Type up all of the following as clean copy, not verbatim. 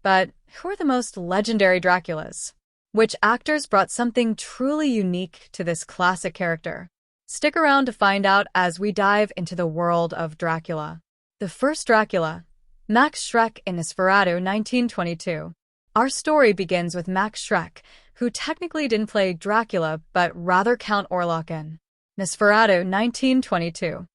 But who are the most legendary Draculas? Which actors brought something truly unique to this classic character? Stick around to find out as we dive into the world of Dracula. The first Dracula, Max Schreck in Nosferatu 1922. Our story begins with Max Schreck, who technically didn't play Dracula but rather Count Orlok in Nosferatu 1922.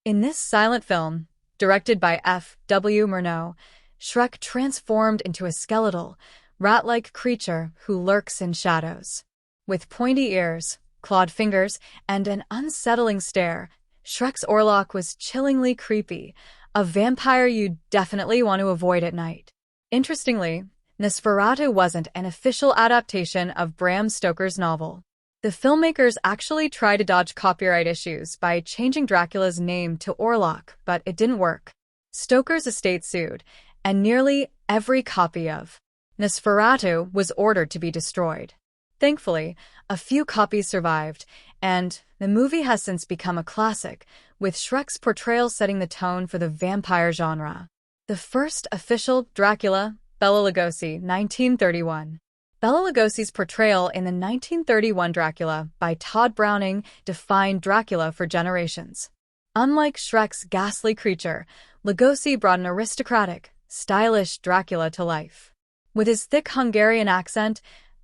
In this silent film, directed by F. W. Murnau, Schreck transformed into a skeletal, rat-like creature who lurks in shadows. With pointy ears, clawed fingers, and an unsettling stare, Schreck's Orlok was chillingly creepy, a vampire you'd definitely want to avoid at night. Interestingly, Nosferatu wasn't an official adaptation of Bram Stoker's novel. The filmmakers actually tried to dodge copyright issues by changing Dracula's name to Orlok, but it didn't work. Stoker's estate sued, and nearly every copy of Nosferatu was ordered to be destroyed. Thankfully, a few copies survived, and the movie has since become a classic, with Schreck's portrayal setting the tone for the vampire genre. The first official Dracula, Bela Lugosi, 1931. Bela Lugosi's portrayal in the 1931 Dracula by Todd Browning defined Dracula for generations. Unlike Schreck's ghastly creature, Lugosi brought an aristocratic, stylish Dracula to life. With his thick Hungarian accent,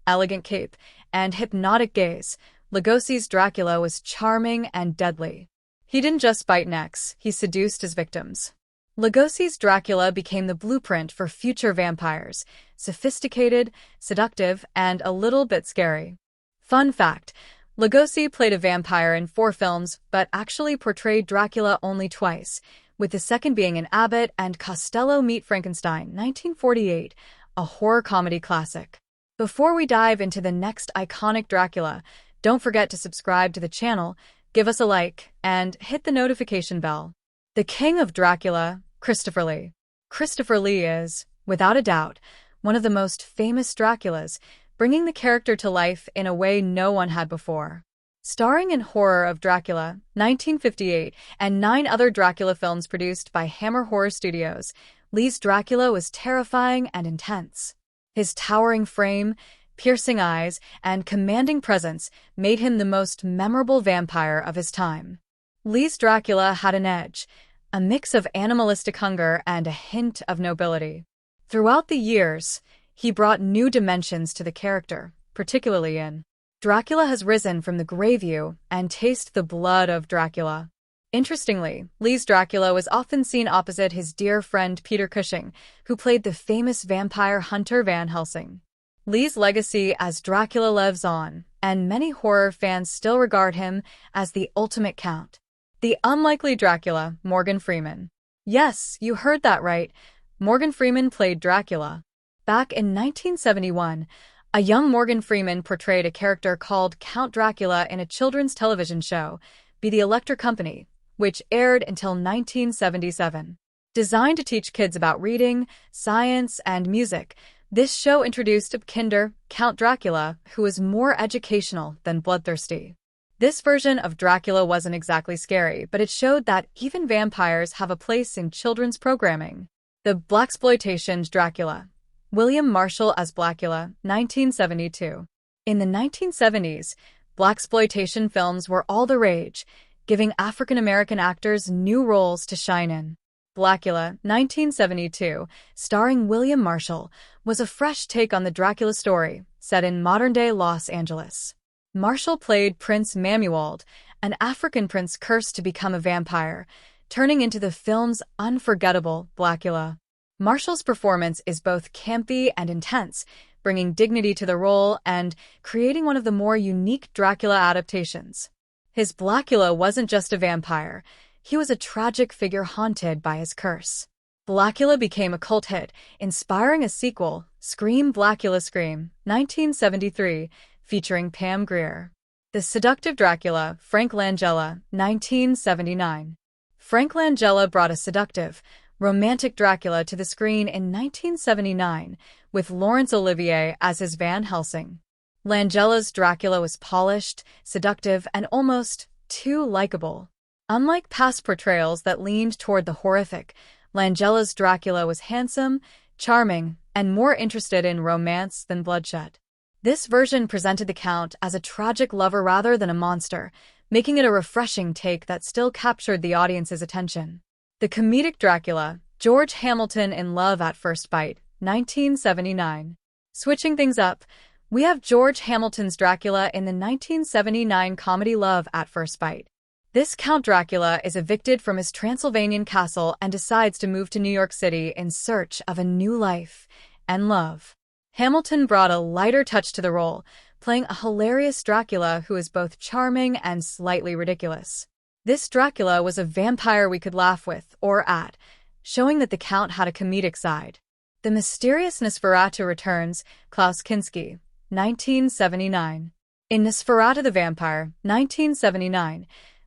elegant cape, and hypnotic gaze, Lugosi's Dracula was charming and deadly. He didn't just bite necks, he seduced his victims. Lugosi's Dracula became the blueprint for future vampires, sophisticated, seductive, and a little bit scary. Fun fact, Lugosi played a vampire in 4 films but actually portrayed Dracula only twice, with the second being in Abbott and Costello Meet Frankenstein, 1948, a horror comedy classic. Before we dive into the next iconic Dracula, don't forget to subscribe to the channel, give us a like, and hit the notification bell. The King of Dracula, Christopher Lee. Christopher Lee is, without a doubt, one of the most famous Draculas, bringing the character to life in a way no one had before. Starring in Horror of Dracula, 1958, and 9 other Dracula films produced by Hammer Horror Studios, Lee's Dracula was terrifying and intense. His towering frame, piercing eyes, and commanding presence made him the most memorable vampire of his time. Lee's Dracula had an edge, a mix of animalistic hunger and a hint of nobility. Throughout the years, he brought new dimensions to the character, particularly in Dracula Has Risen from the Graveyard and Taste the Blood of Dracula. Interestingly, Lee's Dracula was often seen opposite his dear friend Peter Cushing, who played the famous vampire hunter Van Helsing. Lee's legacy as Dracula lives on, and many horror fans still regard him as the ultimate count. The unlikely Dracula, Morgan Freeman. Yes, you heard that right. Morgan Freeman played Dracula. Back in 1971, a young Morgan Freeman portrayed a character called Count Dracula in a children's television show, Be the Electric Company, which aired until 1977. Designed to teach kids about reading, science, and music, this show introduced a kinder, Count Dracula, who was more educational than bloodthirsty. This version of Dracula wasn't exactly scary, but it showed that even vampires have a place in children's programming. The Blaxploitation's Dracula. William Marshall as Blackula, 1972. In the 1970s, blaxploitation films were all the rage, giving African-American actors new roles to shine in. Blackula, 1972, starring William Marshall, was a fresh take on the Dracula story, set in modern-day Los Angeles. Marshall played Prince Mamuwald, an African prince cursed to become a vampire, turning into the film's unforgettable Blackula. Marshall's performance is both campy and intense, bringing dignity to the role and creating one of the more unique Dracula adaptations. His Blackula wasn't just a vampire, he was a tragic figure haunted by his curse. Blackula became a cult hit, inspiring a sequel, Scream Blackula Scream, 1973, featuring Pam Grier. The Seductive Dracula, Frank Langella, 1979. Frank Langella brought a seductive, romantic Dracula to the screen in 1979, with Laurence Olivier as his Van Helsing. Langella's Dracula was polished, seductive, and almost too likable. Unlike past portrayals that leaned toward the horrific, Langella's Dracula was handsome, charming, and more interested in romance than bloodshed. This version presented the Count as a tragic lover rather than a monster, making it a refreshing take that still captured the audience's attention. The comedic Dracula, George Hamilton in Love at First Bite, 1979. Switching things up, we have George Hamilton's Dracula in the 1979 comedy Love at First Bite. This Count Dracula is evicted from his Transylvanian castle and decides to move to New York City in search of a new life and love. Hamilton brought a lighter touch to the role, playing a hilarious Dracula who is both charming and slightly ridiculous. This Dracula was a vampire we could laugh with or at, showing that the Count had a comedic side. The mysterious Nosferatu returns, Klaus Kinski, 1979. In Nosferatu the Vampire, 1979,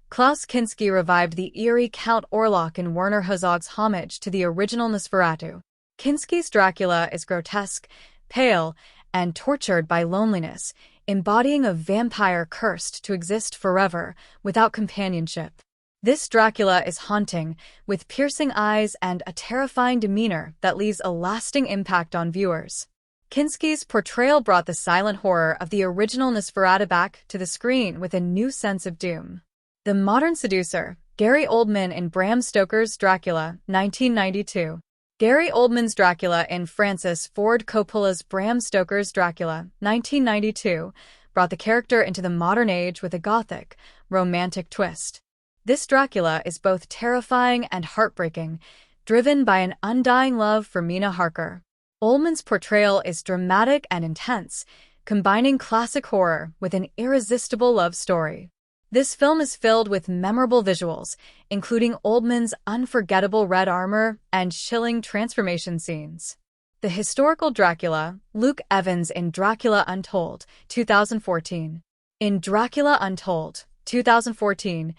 Klaus Kinski revived the eerie Count Orlok in Werner Herzog's homage to the original Nosferatu. Kinski's Dracula is grotesque, pale, and tortured by loneliness, embodying a vampire cursed to exist forever without companionship. This Dracula is haunting, with piercing eyes and a terrifying demeanor that leaves a lasting impact on viewers. Kinski's portrayal brought the silent horror of the original Nosferatu back to the screen with a new sense of doom. The modern seducer, Gary Oldman in Bram Stoker's Dracula, 1992. Gary Oldman's Dracula in Francis Ford Coppola's Bram Stoker's Dracula, 1992, brought the character into the modern age with a gothic, romantic twist. This Dracula is both terrifying and heartbreaking, driven by an undying love for Mina Harker. Oldman's portrayal is dramatic and intense, combining classic horror with an irresistible love story. This film is filled with memorable visuals, including Oldman's unforgettable red armor and chilling transformation scenes. The historical Dracula, Luke Evans in Dracula Untold, 2014. In Dracula Untold, 2014,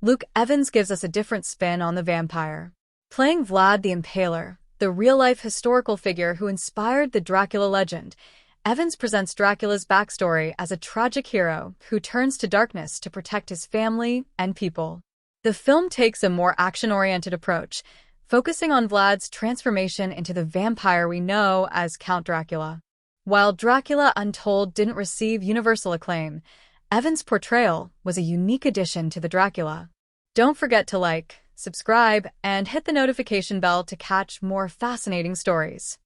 Luke Evans gives us a different spin on the vampire. Playing Vlad the Impaler, the real-life historical figure who inspired the Dracula legend, Evans presents Dracula's backstory as a tragic hero who turns to darkness to protect his family and people. The film takes a more action-oriented approach, focusing on Vlad's transformation into the vampire we know as Count Dracula. While Dracula Untold didn't receive universal acclaim, Evans' portrayal was a unique addition to the Dracula. Don't forget to like, subscribe, and hit the notification bell to catch more fascinating stories.